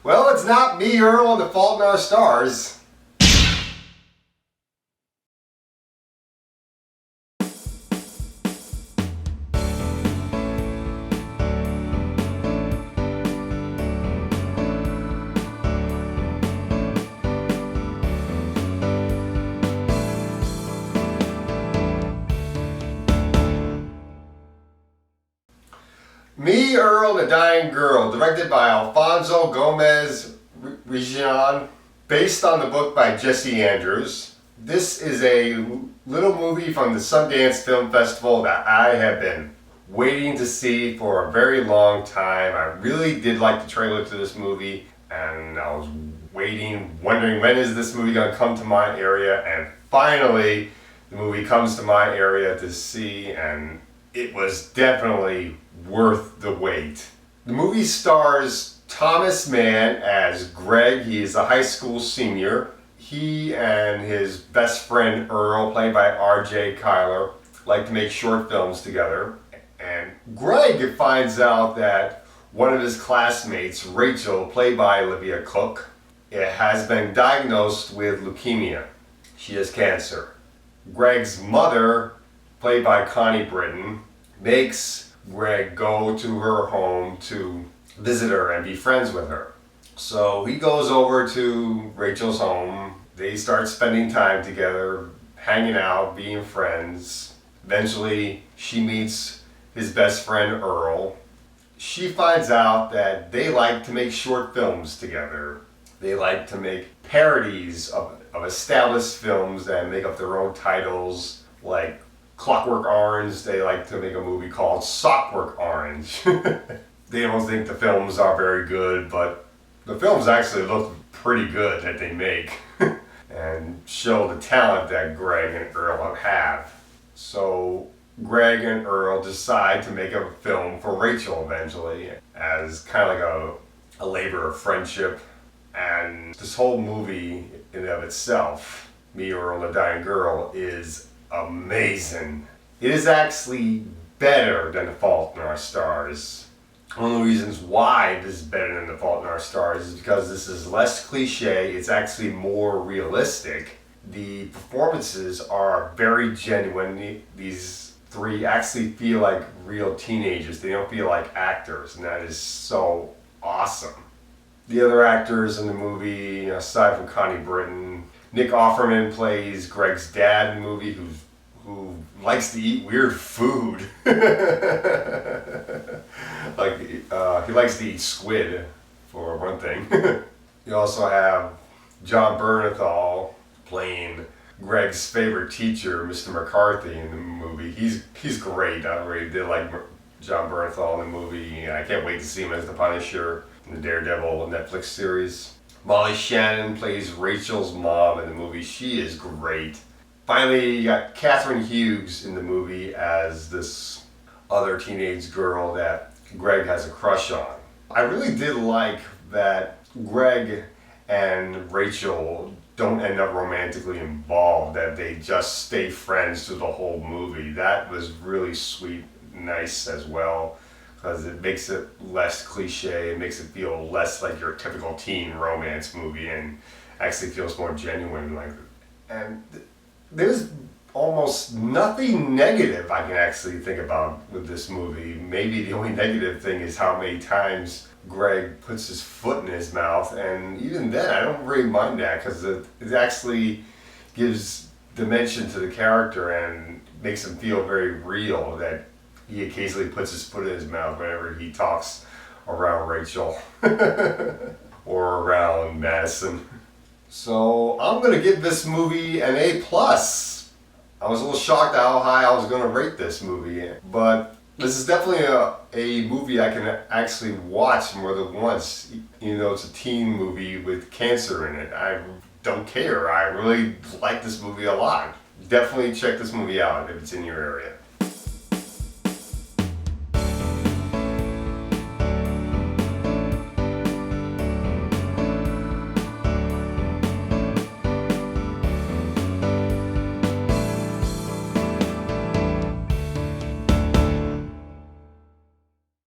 Well, it's not me, Earl, and the Fault in Our Stars. Me, Earl, and the Dying Girl, directed by Alfonso Gomez-Rejon, based on the book by Jesse Andrews. This is a little movie from the Sundance Film Festival that I have been waiting to see for a very long time. I really did like the trailer to this movie, and I was wondering when is this movie going to come to my area, and finally the movie comes to my area to see, and it was definitely worth the wait. The movie stars Thomas Mann as Greg. He is a high school senior. He and his best friend Earl, played by R.J. Kyler, like to make short films together. And Greg finds out that one of his classmates, Rachel, played by Olivia Cooke, has been diagnosed with leukemia. She has cancer. Greg's mother, played by Connie Britton, makes Greg go to her home to visit her and be friends with her. So he goes over to Rachel's home. They start spending time together, hanging out, being friends. Eventually, she meets his best friend Earl. She finds out that they like to make short films together. They like to make parodies of established films and make up their own titles, like Clockwork Orange. They like to make a movie called Sockwork Orange. They don't think the films are very good, but the films actually look pretty good that they make and show the talent that Greg and Earl have. So Greg and Earl decide to make a film for Rachel eventually as kind of like a labor of friendship. And this whole movie in and of itself, Me, Earl, and the Dying Girl, is amazing. It is actually better than The Fault in Our Stars. One of the reasons why this is better than The Fault in Our Stars is because this is less cliche. It's actually more realistic. The performances are very genuine. These three actually feel like real teenagers. They don't feel like actors, and that is so awesome. The other actors in the movie, aside from Connie Britton, Nick Offerman plays Greg's dad in the movie, who likes to eat weird food. He likes to eat squid, for one thing. You also have John Bernthal playing Greg's favorite teacher, Mr. McCarthy, in the movie. He's great. I really did like John Bernthal in the movie. I can't wait to see him as the Punisher in the Daredevil Netflix series. Molly Shannon plays Rachel's mom in the movie. She is great. Finally, you got Catherine Hughes in the movie as this other teenage girl that Greg has a crush on. I really did like that Greg and Rachel don't end up romantically involved, that they just stay friends through the whole movie. That was really sweet, nice as well, because it makes it less cliche. It makes it feel less like your typical teen romance movie and actually feels more genuine. There's almost nothing negative I can actually think about with this movie. Maybe the only negative thing is how many times Greg puts his foot in his mouth, and even then I don't really mind that, because it actually gives dimension to the character and makes him feel very real, that he occasionally puts his foot in his mouth whenever he talks around Rachel or around Madison. So I'm going to give this movie an A+. I was a little shocked at how high I was going to rate this movie, but this is definitely a movie I can actually watch more than once, even though it's a teen movie with cancer in it. I don't care. I really like this movie a lot. Definitely check this movie out if it's in your area.